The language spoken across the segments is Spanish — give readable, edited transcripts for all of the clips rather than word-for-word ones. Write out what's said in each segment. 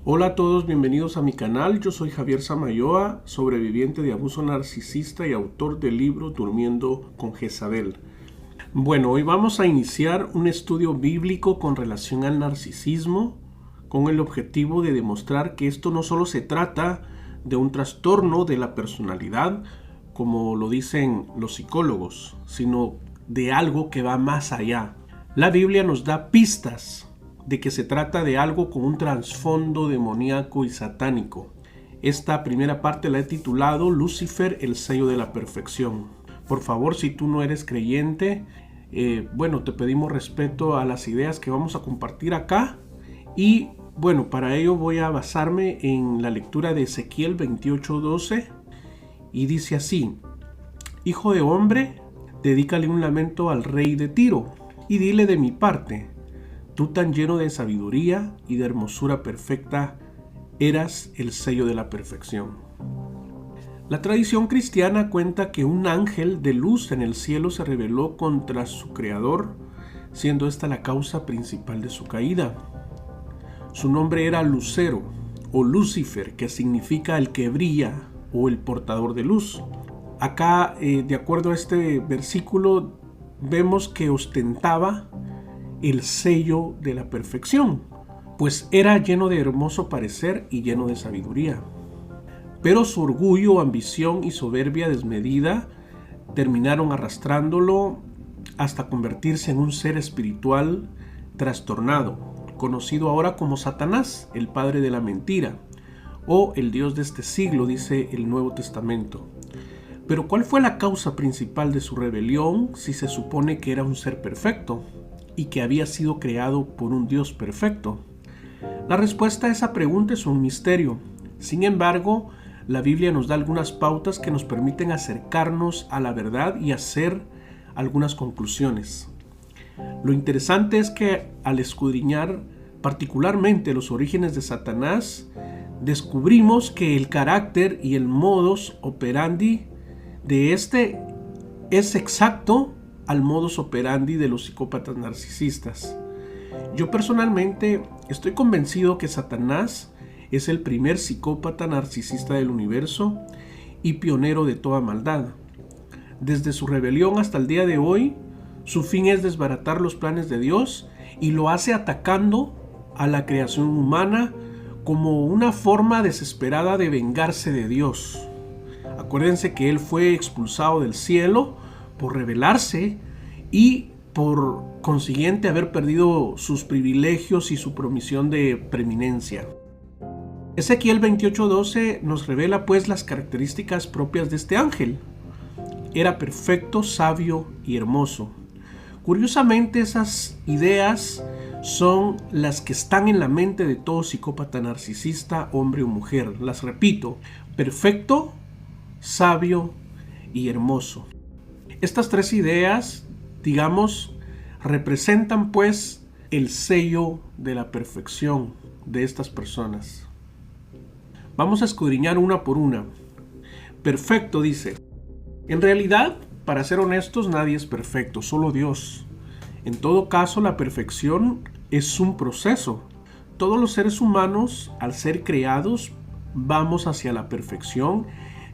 Hola a todos, bienvenidos a mi canal. Yo soy Javier Samayoa, sobreviviente de abuso narcisista y autor del libro Durmiendo con Jezabel. Bueno, hoy vamos a iniciar un estudio bíblico con relación al narcisismo, con el objetivo de demostrar que esto no solo se trata de un trastorno de la personalidad, como lo dicen los psicólogos, sino de algo que va más allá. La Biblia nos da pistas de que se trata de algo con un trasfondo demoníaco y satánico. Esta primera parte la he titulado Lucifer, el sello de la perfección. Por favor, si tú no eres creyente, te pedimos respeto a las ideas que vamos a compartir acá. Y bueno, para ello voy a basarme en la lectura de Ezequiel 28:12. Y dice así: Hijo de hombre, dedícale un lamento al rey de Tiro, y dile de mi parte: tú tan lleno de sabiduría y de hermosura perfecta, eras el sello de la perfección. La tradición cristiana cuenta que un ángel de luz en el cielo se rebeló contra su creador, siendo esta la causa principal de su caída. Su nombre era Lucero o Lucifer, que significa el que brilla o el portador de luz. Acá, de acuerdo a este versículo, vemos que ostentaba el sello de la perfección, pues era lleno de hermoso parecer y lleno de sabiduría. Pero su orgullo, ambición y soberbia desmedida terminaron arrastrándolo hasta convertirse en un ser espiritual trastornado, conocido ahora como Satanás, el padre de la mentira, o el Dios de este siglo, dice el Nuevo Testamento. Pero ¿cuál fue la causa principal de su rebelión si se supone que era un ser perfecto y que había sido creado por un Dios perfecto? La respuesta a esa pregunta es un misterio. Sin embargo, la Biblia nos da algunas pautas que nos permiten acercarnos a la verdad y hacer algunas conclusiones. Lo interesante es que al escudriñar particularmente los orígenes de Satanás, descubrimos que el carácter y el modus operandi de este es exacto al modus operandi de los psicópatas narcisistas. Yo personalmente estoy convencido que Satanás es el primer psicópata narcisista del universo y pionero de toda maldad. Desde su rebelión hasta el día de hoy, su fin es desbaratar los planes de Dios y lo hace atacando a la creación humana como una forma desesperada de vengarse de Dios. Acuérdense que él fue expulsado del cielo por rebelarse y por consiguiente haber perdido sus privilegios y su promisión de preeminencia. Ezequiel 28:12 nos revela pues las características propias de este ángel. Era perfecto, sabio y hermoso. Curiosamente, esas ideas son las que están en la mente de todo psicópata narcisista, hombre o mujer. Las repito: perfecto, sabio y hermoso. Estas tres ideas, representan pues el sello de la perfección de estas personas. Vamos a escudriñar una por una. Perfecto, dice. En realidad, para ser honestos, nadie es perfecto, solo Dios. En todo caso, la perfección es un proceso. Todos los seres humanos, al ser creados, vamos hacia la perfección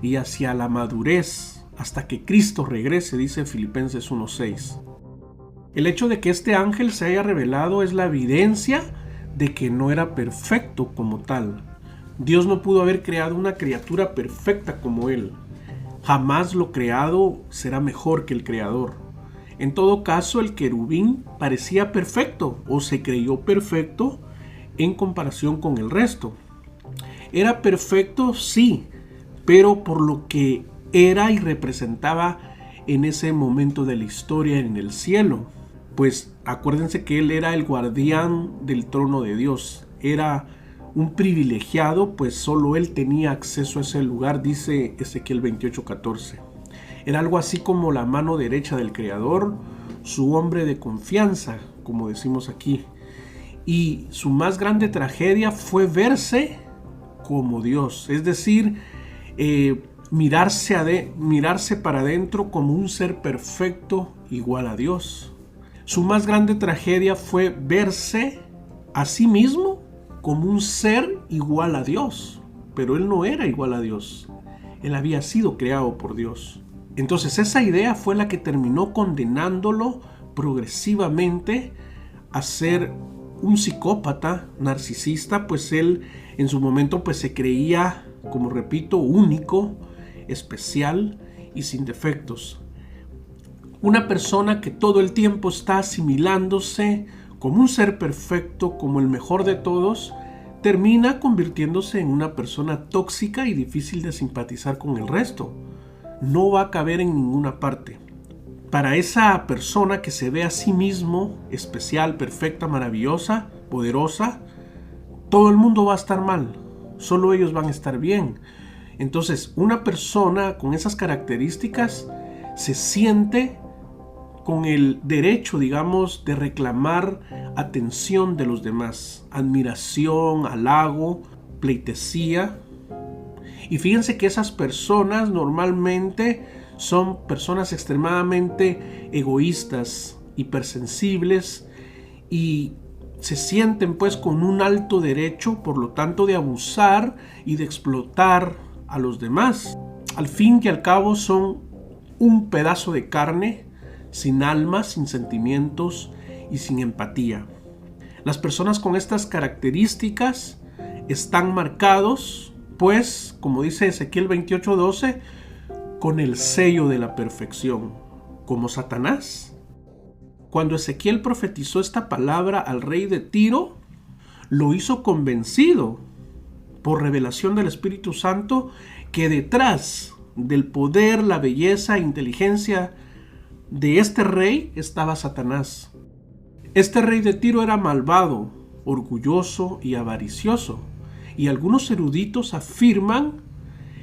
y hacia la madurez hasta que Cristo regrese, dice Filipenses 1:6. El hecho de que este ángel se haya revelado es la evidencia de que no era perfecto como tal. Dios no pudo haber creado una criatura perfecta como él. Jamás lo creado será mejor que el creador. En todo caso, el querubín parecía perfecto o se creyó perfecto en comparación con el resto. Era perfecto, sí, pero por lo que era y representaba en ese momento de la historia en el cielo. Pues acuérdense que él era el guardián del trono de Dios. Era un privilegiado, pues solo él tenía acceso a ese lugar, dice Ezequiel 28:14. Era algo así como la mano derecha del Creador, su hombre de confianza, como decimos aquí. Y su más grande tragedia fue verse como Dios, es decir, mirarse para adentro como un ser perfecto igual a Dios. Su más grande tragedia fue verse a sí mismo como un ser igual a Dios, pero él no era igual a Dios. Él había sido creado por Dios. Entonces esa idea fue la que terminó condenándolo progresivamente a ser un psicópata narcisista, pues él en su momento pues se creía, como repito, único, especial y sin defectos. Una persona que todo el tiempo está asimilándose como un ser perfecto, como el mejor de todos, termina convirtiéndose en una persona tóxica y difícil de simpatizar con el resto. No va a caber en ninguna parte. Para esa persona que se ve a sí mismo especial, perfecta, maravillosa, poderosa, todo el mundo va a estar mal. Solo ellos van a estar bien. Entonces, una persona con esas características se siente con el derecho, digamos, de reclamar atención de los demás, admiración, halago, pleitesía. Y fíjense que esas personas normalmente son personas extremadamente egoístas, hipersensibles y se sienten pues con un alto derecho, por lo tanto, de abusar y de explotar a los demás. Al fin y al cabo son un pedazo de carne, sin alma, sin sentimientos y sin empatía. Las personas con estas características están marcados, pues, como dice Ezequiel 28:12, con el sello de la perfección, como Satanás. Cuando Ezequiel profetizó esta palabra al rey de Tiro, lo hizo convencido por revelación del Espíritu Santo que detrás del poder, la belleza e inteligencia de este rey estaba Satanás. Este rey de Tiro era malvado, orgulloso y avaricioso, y algunos eruditos afirman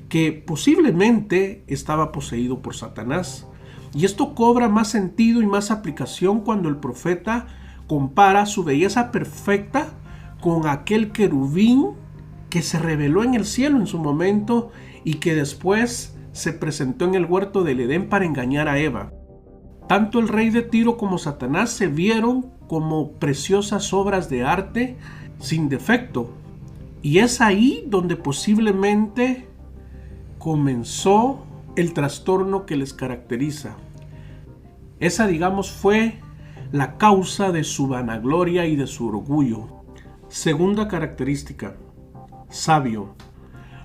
que posiblemente estaba poseído por Satanás. Y esto cobra más sentido y más aplicación cuando el profeta compara su belleza perfecta con aquel querubín que se reveló en el cielo en su momento y que después se presentó en el huerto del Edén para engañar a Eva. Tanto el rey de Tiro como Satanás se vieron como preciosas obras de arte sin defecto. Y es ahí donde posiblemente comenzó el trastorno que les caracteriza. Esa, digamos, fue la causa de su vanagloria y de su orgullo. Segunda característica, sabio.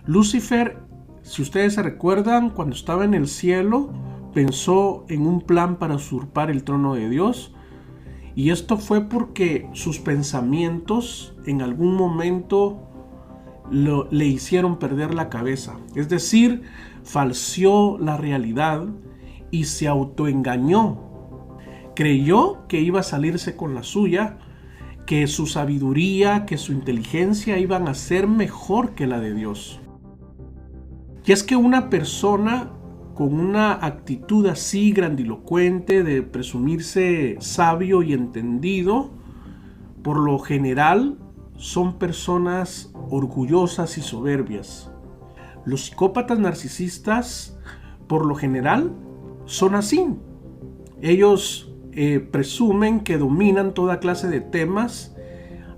Lucifer, si ustedes se recuerdan, cuando estaba en el cielo, pensó en un plan para usurpar el trono de Dios. Y esto fue porque sus pensamientos en algún momento le hicieron perder la cabeza. Es decir, falseó la realidad y se autoengañó. Creyó que iba a salirse con la suya, que su sabiduría, que su inteligencia iban a ser mejor que la de Dios. Y es que una persona con una actitud así grandilocuente de presumirse sabio y entendido, por lo general son personas orgullosas y soberbias. Los psicópatas narcisistas, por lo general, son así. Ellos presumen que dominan toda clase de temas,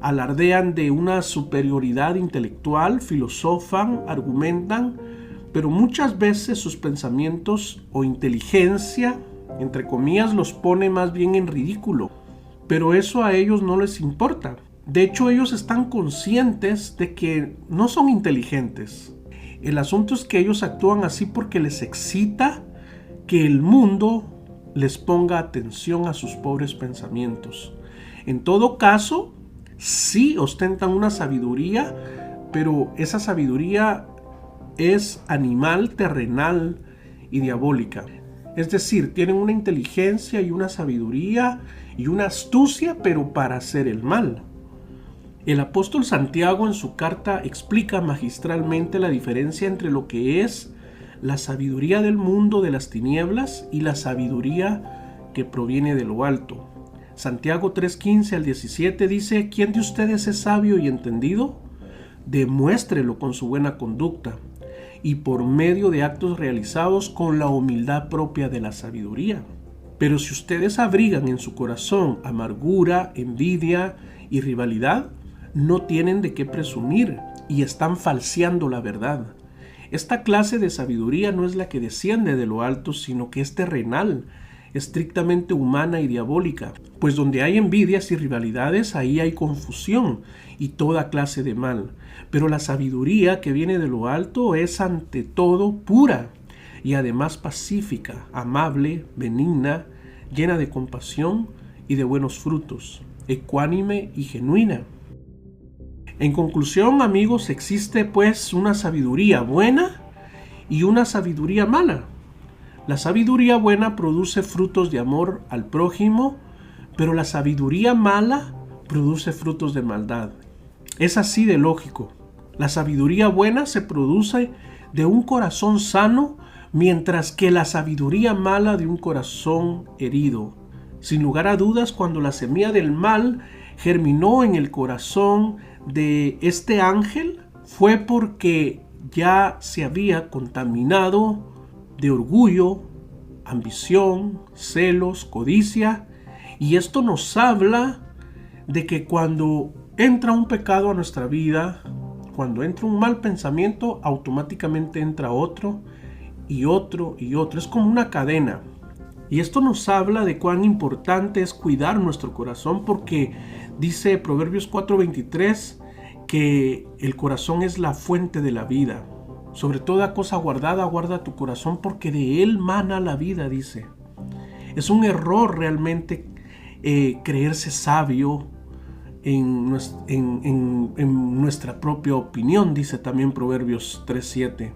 alardean de una superioridad intelectual, filosofan, argumentan, pero muchas veces sus pensamientos o inteligencia, entre comillas, los pone más bien en ridículo. Pero eso a ellos no les importa. De hecho, ellos están conscientes de que no son inteligentes. El asunto es que ellos actúan así porque les excita que el mundo les ponga atención a sus pobres pensamientos. En todo caso, sí ostentan una sabiduría, pero esa sabiduría es animal, terrenal y diabólica. Es decir, tienen una inteligencia y una sabiduría y una astucia, pero para hacer el mal. El apóstol Santiago en su carta explica magistralmente la diferencia entre lo que es la sabiduría del mundo de las tinieblas y la sabiduría que proviene de lo alto. Santiago 3:15 al 17 dice: ¿Quién de ustedes es sabio y entendido? Demuéstrelo con su buena conducta y por medio de actos realizados con la humildad propia de la sabiduría. Pero si ustedes abrigan en su corazón amargura, envidia y rivalidad, no tienen de qué presumir y están falseando la verdad. Esta clase de sabiduría no es la que desciende de lo alto, sino que es terrenal, estrictamente humana y diabólica, pues donde hay envidias y rivalidades, ahí hay confusión y toda clase de mal. Pero la sabiduría que viene de lo alto es ante todo pura y además pacífica, amable, benigna, llena de compasión y de buenos frutos, ecuánime y genuina. En conclusión, amigos, existe pues una sabiduría buena y una sabiduría mala. La sabiduría buena produce frutos de amor al prójimo, pero la sabiduría mala produce frutos de maldad. Es así de lógico. La sabiduría buena se produce de un corazón sano, mientras que la sabiduría mala de un corazón herido. Sin lugar a dudas, cuando la semilla del mal germinó en el corazón de este ángel, fue porque ya se había contaminado de orgullo, ambición, celos, codicia. Y esto nos habla de que cuando entra un pecado a nuestra vida, cuando entra un mal pensamiento, automáticamente entra otro y otro y otro. Es como una cadena. Y esto nos habla de cuán importante es cuidar nuestro corazón, porque dice Proverbios 4:23 que el corazón es la fuente de la vida. Sobre toda cosa guardada, guarda tu corazón, porque de él mana la vida, dice. Es un error realmente creerse sabio en nuestra propia opinión, dice también Proverbios 3:7.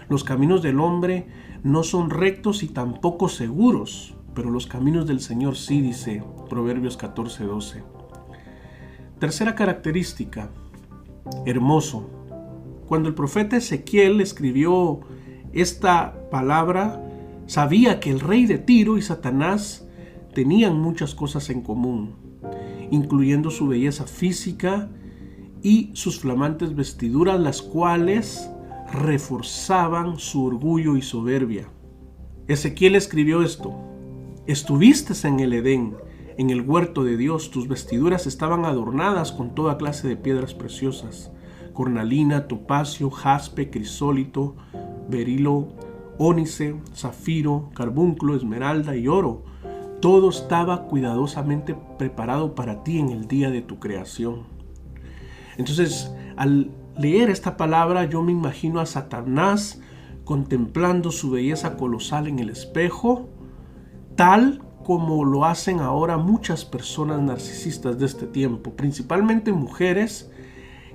Los caminos del hombre no son rectos y tampoco seguros, pero los caminos del Señor sí, dice Proverbios 14:12. Tercera característica, hermoso. Cuando el profeta Ezequiel escribió esta palabra, sabía que el rey de Tiro y Satanás tenían muchas cosas en común, incluyendo su belleza física y sus flamantes vestiduras, las cuales reforzaban su orgullo y soberbia. Ezequiel escribió esto: estuviste en el Edén, en el huerto de Dios, tus vestiduras estaban adornadas con toda clase de piedras preciosas, cornalina, topacio, jaspe, crisólito, berilo, ónice, zafiro, carbunclo, esmeralda y oro. Todo estaba cuidadosamente preparado para ti en el día de tu creación. Entonces, al leer esta palabra, yo me imagino a Satanás contemplando su belleza colosal en el espejo, tal como lo hacen ahora muchas personas narcisistas de este tiempo, principalmente mujeres,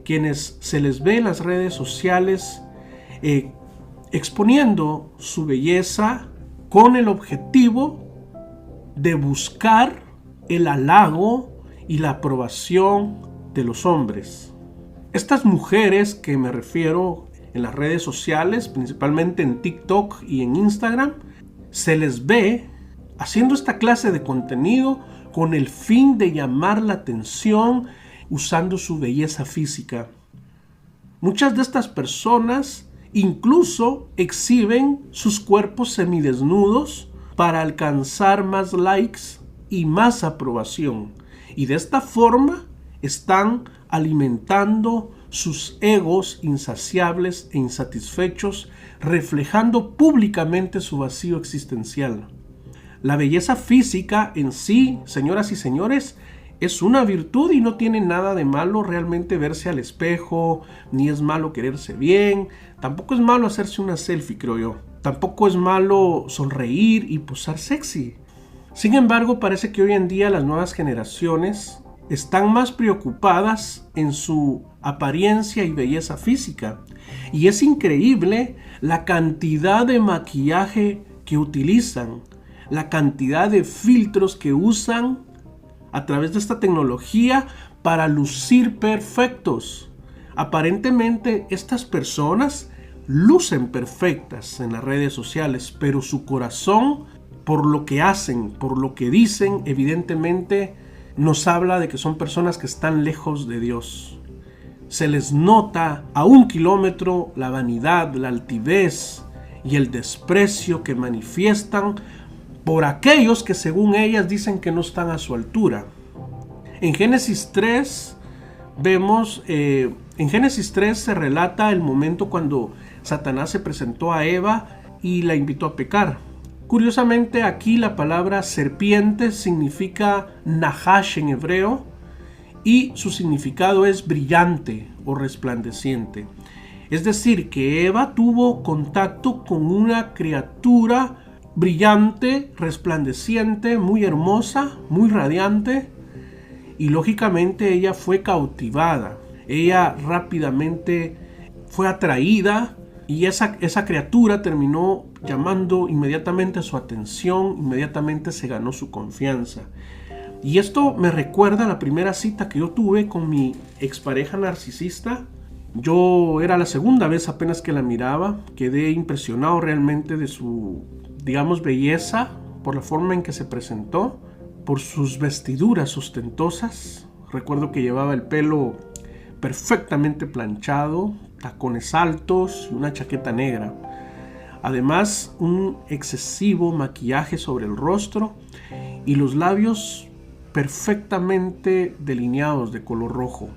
quienes se les ve en las redes sociales exponiendo su belleza con el objetivo de buscar el halago y la aprobación de los hombres. Estas mujeres que me refiero en las redes sociales, principalmente en TikTok y en Instagram, se les ve haciendo esta clase de contenido con el fin de llamar la atención, usando su belleza física. Muchas de estas personas incluso exhiben sus cuerpos semidesnudos para alcanzar más likes y más aprobación. Y de esta forma están alimentando sus egos insaciables e insatisfechos, reflejando públicamente su vacío existencial. La belleza física en sí, señoras y señores, es una virtud y no tiene nada de malo realmente verse al espejo, ni es malo quererse bien, tampoco es malo hacerse una selfie, creo yo. Tampoco es malo sonreír y posar sexy. Sin embargo, parece que hoy en día las nuevas generaciones están más preocupadas en su apariencia y belleza física. Y es increíble la cantidad de maquillaje que utilizan, la cantidad de filtros que usan a través de esta tecnología para lucir perfectos. Aparentemente estas personas lucen perfectas en las redes sociales, pero su corazón, por lo que hacen, por lo que dicen, evidentemente nos habla de que son personas que están lejos de Dios. Se les nota a 1 kilómetro la vanidad, la altivez y el desprecio que manifiestan por aquellos que según ellas dicen que no están a su altura. En Génesis 3 vemos en Génesis 3 se relata el momento cuando Satanás se presentó a Eva y la invitó a pecar. Curiosamente, aquí la palabra serpiente significa nahash en hebreo y su significado es brillante o resplandeciente. Es decir, que Eva tuvo contacto con una criatura brillante, resplandeciente, muy hermosa, muy radiante, y lógicamente ella fue cautivada. Ella rápidamente fue atraída y esa criatura terminó llamando inmediatamente su atención, inmediatamente se ganó su confianza. Y esto me recuerda a la primera cita que yo tuve con mi expareja narcisista. Yo era la segunda vez apenas que la miraba, quedé impresionado realmente de su, digamos, belleza, por la forma en que se presentó, por sus vestiduras ostentosas. Recuerdo que llevaba el pelo perfectamente planchado, tacones altos y una chaqueta negra. Además, un excesivo maquillaje sobre el rostro y los labios perfectamente delineados de color rojo.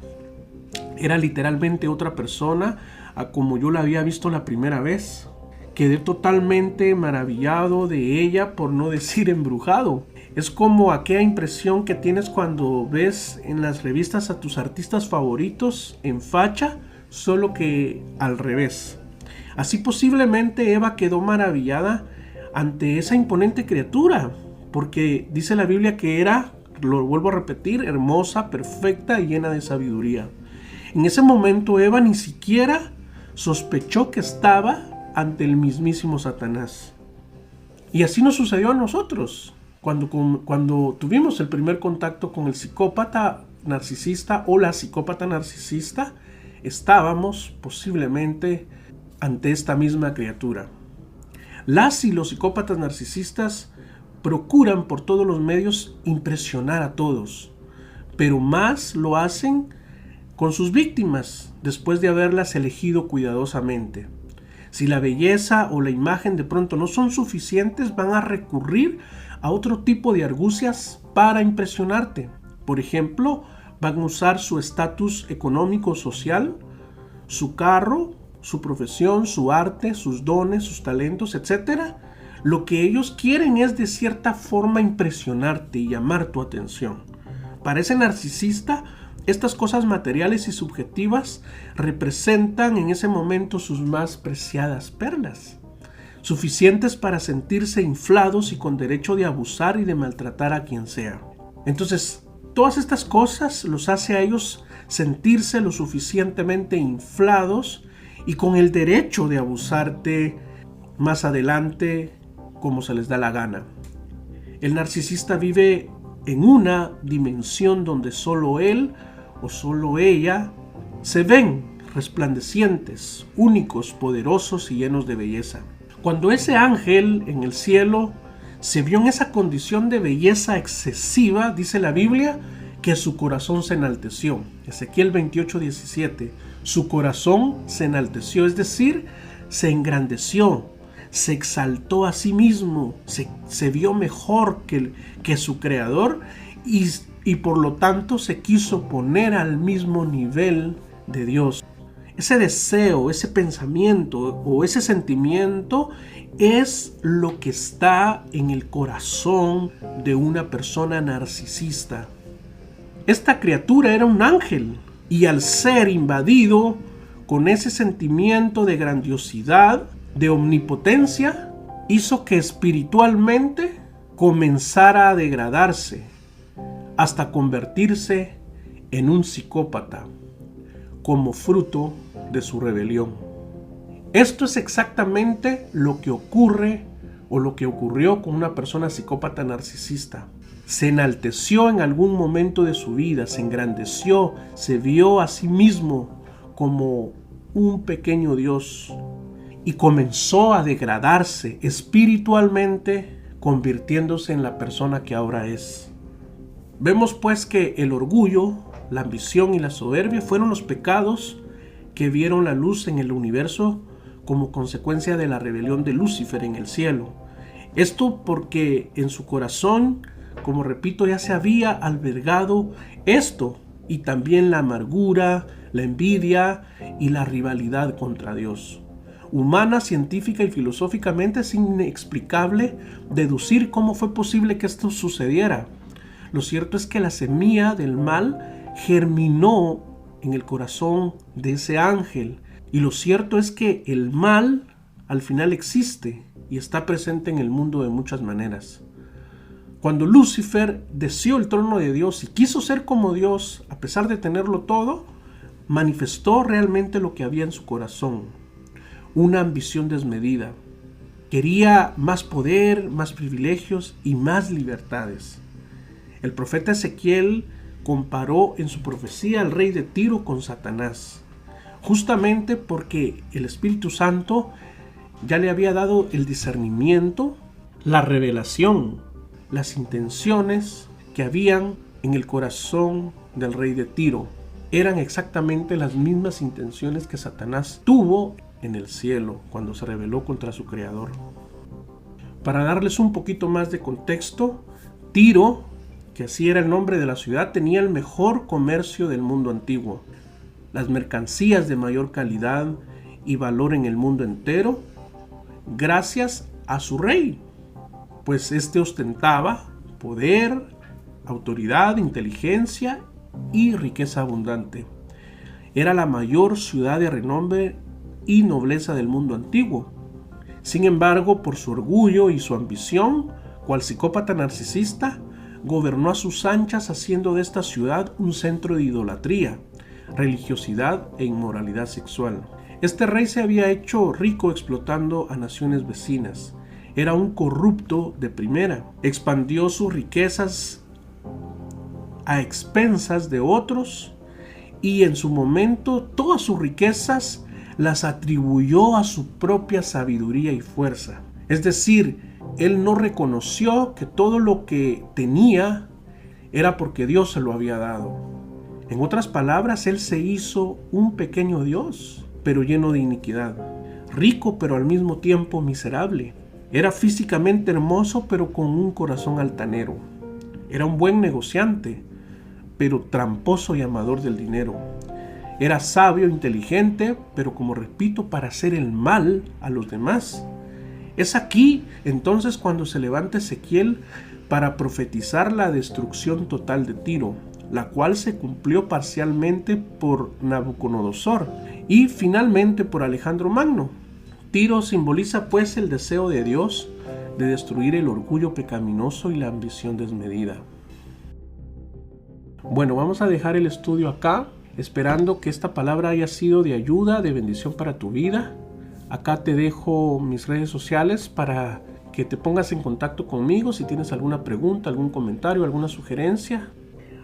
Era literalmente otra persona a como yo la había visto la primera vez. Quedé totalmente maravillado de ella, por no decir embrujado. Es como aquella impresión que tienes cuando ves en las revistas a tus artistas favoritos en facha, solo que al revés. Así posiblemente Eva quedó maravillada ante esa imponente criatura, porque dice la Biblia que era, lo vuelvo a repetir, hermosa, perfecta y llena de sabiduría. En ese momento Eva ni siquiera sospechó que estaba ante el mismísimo Satanás. Y así nos sucedió a nosotros. Cuando tuvimos el primer contacto con el psicópata narcisista o la psicópata narcisista, estábamos posiblemente ante esta misma criatura. Las y los psicópatas narcisistas procuran por todos los medios impresionar a todos, pero más lo hacen con sus víctimas después de haberlas elegido cuidadosamente. Si la belleza o la imagen de pronto no son suficientes, van a recurrir a otro tipo de argucias para impresionarte. Por ejemplo, van a usar su estatus económico o social, su carro, su profesión, su arte, sus dones, sus talentos, etc. Lo que ellos quieren es de cierta forma impresionarte y llamar tu atención. Para ese narcisista, estas cosas materiales y subjetivas representan en ese momento sus más preciadas perlas, suficientes para sentirse inflados y con derecho de abusar y de maltratar a quien sea. Entonces, todas estas cosas los hace a ellos sentirse lo suficientemente inflados y con el derecho de abusarte más adelante como se les da la gana. El narcisista vive en una dimensión donde solo él o solo ella se ven resplandecientes, únicos, poderosos y llenos de belleza. Cuando ese ángel en el cielo se vio en esa condición de belleza excesiva, dice la Biblia, que su corazón se enalteció. Ezequiel 28:17. Su corazón se enalteció, es decir, se engrandeció, se exaltó a sí mismo, se vio mejor que su creador y por lo tanto se quiso poner al mismo nivel de Dios. Ese deseo, ese pensamiento o ese sentimiento es lo que está en el corazón de una persona narcisista. Esta criatura era un ángel y al ser invadido con ese sentimiento de grandiosidad, de omnipotencia, hizo que espiritualmente comenzara a degradarse hasta convertirse en un psicópata como fruto de su rebelión. Esto es exactamente lo que ocurre o lo que ocurrió con una persona psicópata narcisista. Se enalteció en algún momento de su vida, se engrandeció, se vio a sí mismo como un pequeño Dios y comenzó a degradarse espiritualmente, convirtiéndose en la persona que ahora es. Vemos pues que el orgullo, la ambición y la soberbia fueron los pecados que vieron la luz en el universo como consecuencia de la rebelión de Lucifer en el cielo. Esto porque en su corazón, como repito, ya se había albergado esto y también la amargura, la envidia y la rivalidad contra Dios. Humana, científica y filosóficamente es inexplicable deducir cómo fue posible que esto sucediera. Lo cierto es que la semilla del mal germinó en el corazón de ese ángel. Y lo cierto es que el mal al final existe y está presente en el mundo de muchas maneras. Cuando Lucifer deseó el trono de Dios y quiso ser como Dios, a pesar de tenerlo todo, manifestó realmente lo que había en su corazón: una ambición desmedida. Quería más poder, más privilegios y más libertades. El profeta Ezequiel comparó en su profecía al rey de Tiro con Satanás, justamente porque el Espíritu Santo ya le había dado el discernimiento, la revelación, las intenciones que habían en el corazón del rey de Tiro. Eran exactamente las mismas intenciones que Satanás tuvo en el cielo cuando se rebeló contra su creador. Para darles un poquito más de contexto, Tiro, que así era el nombre de la ciudad, tenía el mejor comercio del mundo antiguo. Las mercancías de mayor calidad y valor en el mundo entero, gracias a su rey, pues este ostentaba poder, autoridad, inteligencia y riqueza abundante. Era la mayor ciudad de renombre y nobleza del mundo antiguo. Sin embargo, por su orgullo y su ambición, cual psicópata narcisista, gobernó a sus anchas, haciendo de esta ciudad un centro de idolatría, religiosidad e inmoralidad sexual. Este rey se había hecho rico explotando a naciones vecinas. Era un corrupto de primera. Expandió sus riquezas a expensas de otros y en su momento todas sus riquezas las atribuyó a su propia sabiduría y fuerza. Es decir, él no reconoció que todo lo que tenía era porque Dios se lo había dado. En otras palabras, él se hizo un pequeño Dios, pero lleno de iniquidad. Rico, pero al mismo tiempo miserable. Era físicamente hermoso, pero con un corazón altanero. Era un buen negociante, pero tramposo y amador del dinero. Era sabio, inteligente, pero como repito, para hacer el mal a los demás. Es aquí entonces cuando se levanta Ezequiel para profetizar la destrucción total de Tiro, la cual se cumplió parcialmente por Nabucodonosor y finalmente por Alejandro Magno. Tiro simboliza pues el deseo de Dios de destruir el orgullo pecaminoso y la ambición desmedida. Bueno, vamos a dejar el estudio acá, esperando que esta palabra haya sido de ayuda, de bendición para tu vida. Acá te dejo mis redes sociales para que te pongas en contacto conmigo si tienes alguna pregunta, algún comentario, alguna sugerencia.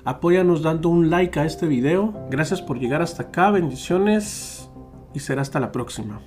Apóyanos dando un like a este video. Gracias por llegar hasta acá, bendiciones y será hasta la próxima.